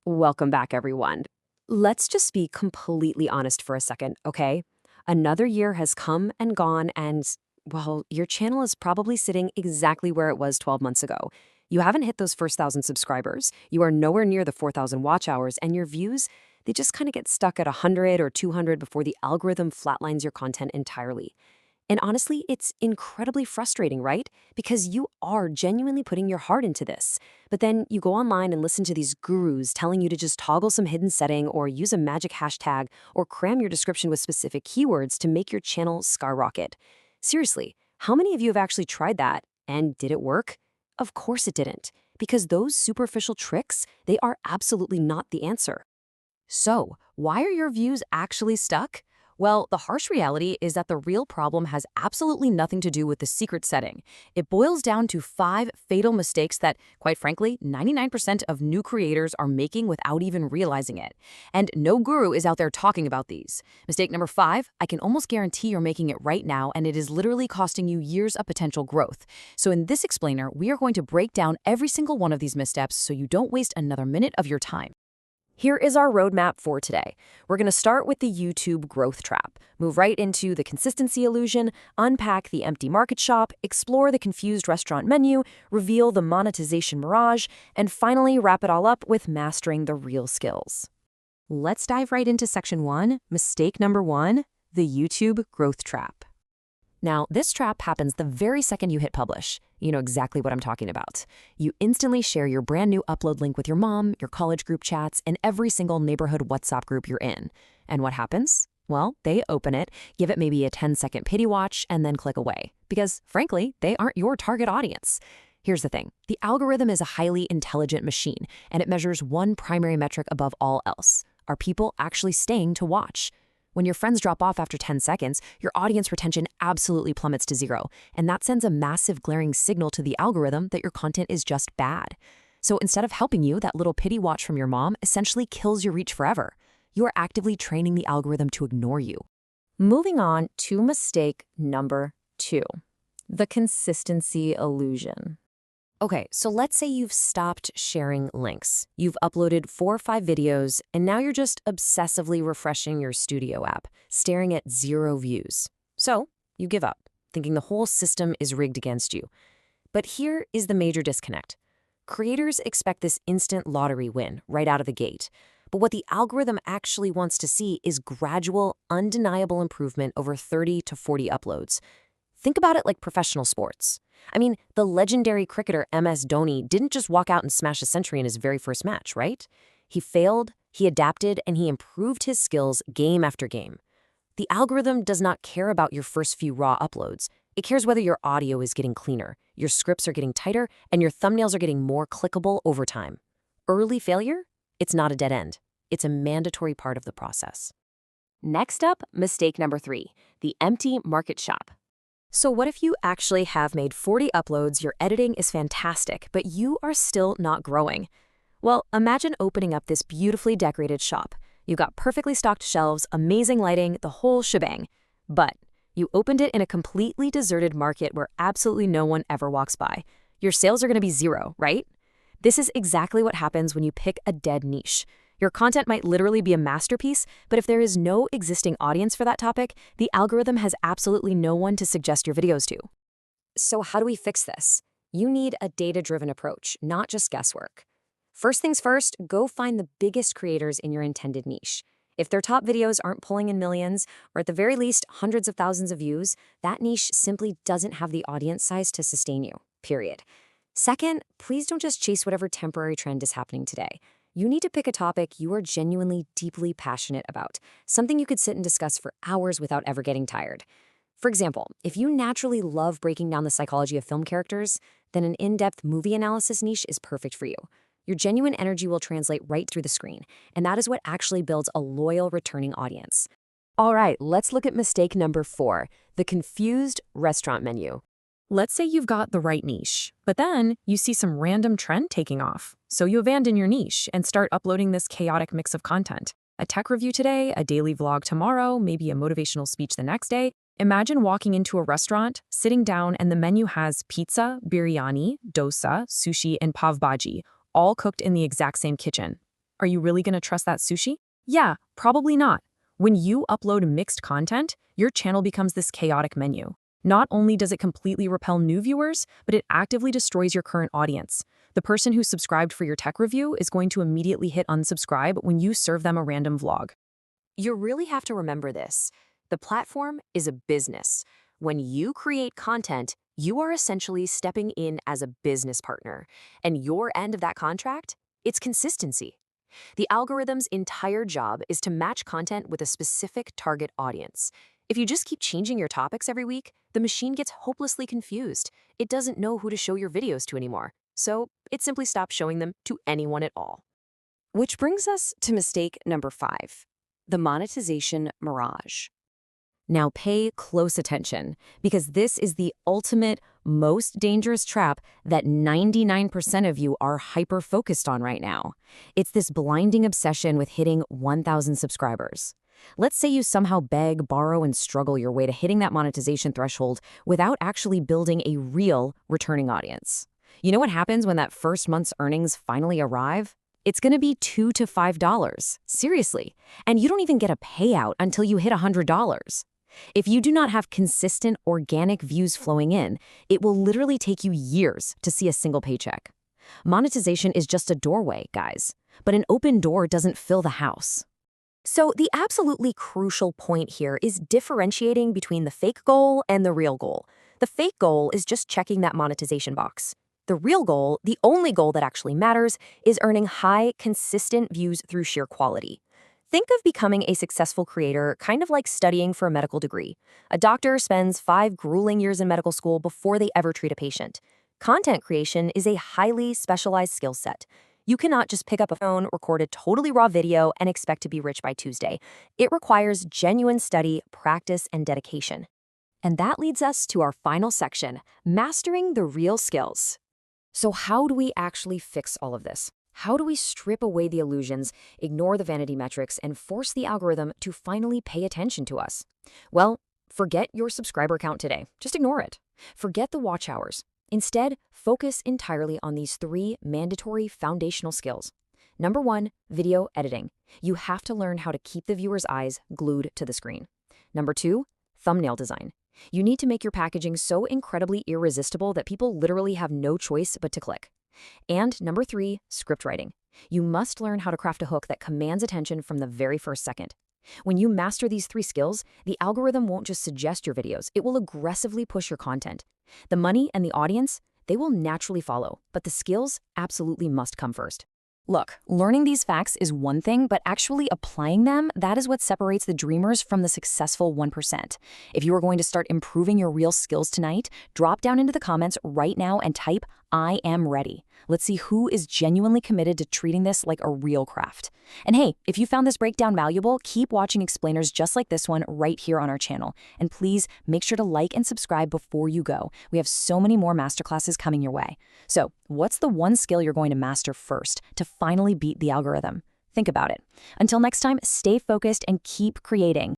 Welcome back, everyone. Let's just be completely honest for a second, okay? Another year has come and gone, and, well, your channel is probably sitting exactly where it was 12 months ago. You haven't hit those first 1,000 subscribers, you are nowhere near the 4,000 watch hours, and your views, they just kind of get stuck at 100 or 200 before the algorithm flatlines your content entirely. And honestly, it's incredibly frustrating, right? Because you are genuinely putting your heart into this. But then you go online and listen to these gurus telling you to just toggle some hidden setting or use a magic hashtag or cram your description with specific keywords to make your channel skyrocket. Seriously, how many of you have actually tried that? And did it work? Of course it didn't. Because those superficial tricks, they are absolutely not the answer. So, why are your views actually stuck? Well, the harsh reality is that the real problem has absolutely nothing to do with the secret setting. It boils down to 5 fatal mistakes that, quite frankly, 99% of new creators are making without even realizing it. And no guru is out there talking about these. Mistake number 5, I can almost guarantee you're making it right now, and it is literally costing you years of potential growth. So in this explainer, we are going to break down every single one of these missteps so you don't waste another minute of your time. Here is our roadmap for today. We're going to start with the YouTube growth trap, move right into the consistency illusion, unpack the empty market shop, explore the confused restaurant menu, reveal the monetization mirage, and finally wrap it all up with mastering the real skills. Let's dive right into section 1, mistake number 1, the YouTube growth trap. Now, this trap happens the very second you hit publish. You know exactly what I'm talking about. You instantly share your brand new upload link with your mom, your college group chats, and every single neighborhood WhatsApp group you're in. And what happens? Well, they open it, give it maybe a 10-second pity watch, and then click away. Because, frankly, they aren't your target audience. Here's the thing. The algorithm is a highly intelligent machine, and it measures one primary metric above all else. Are people actually staying to watch? When your friends drop off after 10 seconds, your audience retention absolutely plummets to 0, and that sends a massive glaring signal to the algorithm that your content is just bad. So instead of helping you, that little pity watch from your mom essentially kills your reach forever. You are actively training the algorithm to ignore you. Moving on to mistake number 2, the consistency illusion. Okay, so let's say you've stopped sharing links. You've uploaded 4 or 5 videos, and now you're just obsessively refreshing your studio app, staring at 0 views. So you give up, thinking the whole system is rigged against you. But here is the major disconnect. Creators expect this instant lottery win right out of the gate. But what the algorithm actually wants to see is gradual, undeniable improvement over 30 to 40 uploads. Think about it like professional sports. I mean, the legendary cricketer MS Dhoni didn't just walk out and smash a century in his very first match, right? He failed, he adapted, and he improved his skills game after game. The algorithm does not care about your first few raw uploads. It cares whether your audio is getting cleaner, your scripts are getting tighter, and your thumbnails are getting more clickable over time. Early failure? It's not a dead end. It's a mandatory part of the process. Next up, mistake number 3, the empty market shop. So what if you actually have made 40 uploads, your editing is fantastic, but you are still not growing? Well, imagine opening up this beautifully decorated shop. You've got perfectly stocked shelves, amazing lighting, the whole shebang. But you opened it in a completely deserted market where absolutely no one ever walks by. Your sales are going to be 0, right? This is exactly what happens when you pick a dead niche. Your content might literally be a masterpiece, but if there is no existing audience for that topic, the algorithm has absolutely no one to suggest your videos to. So how do we fix this? You need a data-driven approach, not just guesswork. First things first, go find the biggest creators in your intended niche. If their top videos aren't pulling in millions, or at the very least hundreds of thousands of views, that niche simply doesn't have the audience size to sustain you, period. Second, please don't just chase whatever temporary trend is happening today. You need to pick a topic you are genuinely deeply passionate about, something you could sit and discuss for hours without ever getting tired. For example, if you naturally love breaking down the psychology of film characters, then an in-depth movie analysis niche is perfect for you. Your genuine energy will translate right through the screen, and that is what actually builds a loyal returning audience. All right, let's look at mistake number 4, the confused restaurant menu. Let's say you've got the right niche, but then you see some random trend taking off. So you abandon your niche and start uploading this chaotic mix of content. A tech review today, a daily vlog tomorrow, maybe a motivational speech the next day. Imagine walking into a restaurant, sitting down, and the menu has pizza, biryani, dosa, sushi, and pav bhaji, all cooked in the exact same kitchen. Are you really going to trust that sushi? Yeah, probably not. When you upload mixed content, your channel becomes this chaotic menu. Not only does it completely repel new viewers, but it actively destroys your current audience. The person who subscribed for your tech review is going to immediately hit unsubscribe when you serve them a random vlog. You really have to remember this. The platform is a business. When you create content, you are essentially stepping in as a business partner. And your end of that contract? It's consistency. The algorithm's entire job is to match content with a specific target audience. If you just keep changing your topics every week, the machine gets hopelessly confused. It doesn't know who to show your videos to anymore. So it simply stops showing them to anyone at all. Which brings us to mistake number 5, the monetization mirage. Now pay close attention, because this is the ultimate, most dangerous trap that 99% of you are hyper-focused on right now. It's this blinding obsession with hitting 1,000 subscribers. Let's say you somehow beg, borrow, and struggle your way to hitting that monetization threshold without actually building a real returning audience. You know what happens when that first month's earnings finally arrive? It's going to be $2 to $5. Seriously. And you don't even get a payout until you hit $100. If you do not have consistent, organic views flowing in, it will literally take you years to see a single paycheck. Monetization is just a doorway, guys, but an open door doesn't fill the house. So the absolutely crucial point here is differentiating between the fake goal and the real goal. The fake goal is just checking that monetization box. The real goal, the only goal that actually matters, is earning high, consistent views through sheer quality. Think of becoming a successful creator kind of like studying for a medical degree. A doctor spends 5 grueling years in medical school before they ever treat a patient. Content creation is a highly specialized skill set. You cannot just pick up a phone, record a totally raw video, and expect to be rich by Tuesday. It requires genuine study, practice, and dedication. And that leads us to our final section, mastering the real skills. So how do we actually fix all of this? How do we strip away the illusions, ignore the vanity metrics, and force the algorithm to finally pay attention to us? Well, forget your subscriber count today. Just ignore it. Forget the watch hours. Instead, focus entirely on these 3 mandatory foundational skills. Number 1, video editing. You have to learn how to keep the viewer's eyes glued to the screen. Number 2, thumbnail design. You need to make your packaging so incredibly irresistible that people literally have no choice but to click. And number 3, script writing. You must learn how to craft a hook that commands attention from the very first second. When you master these 3 skills, the algorithm won't just suggest your videos, it will aggressively push your content. The money and the audience, they will naturally follow, but the skills absolutely must come first. Look, learning these facts is one thing, but actually applying them, that is what separates the dreamers from the successful 1%. If you are going to start improving your real skills tonight, drop down into the comments right now and type, "I am ready." Let's see who is genuinely committed to treating this like a real craft. And hey, if you found this breakdown valuable, keep watching explainers just like this one right here on our channel. And please make sure to like and subscribe before you go. We have so many more masterclasses coming your way. So, what's the one skill you're going to master first to finally beat the algorithm? Think about it. Until next time, stay focused and keep creating.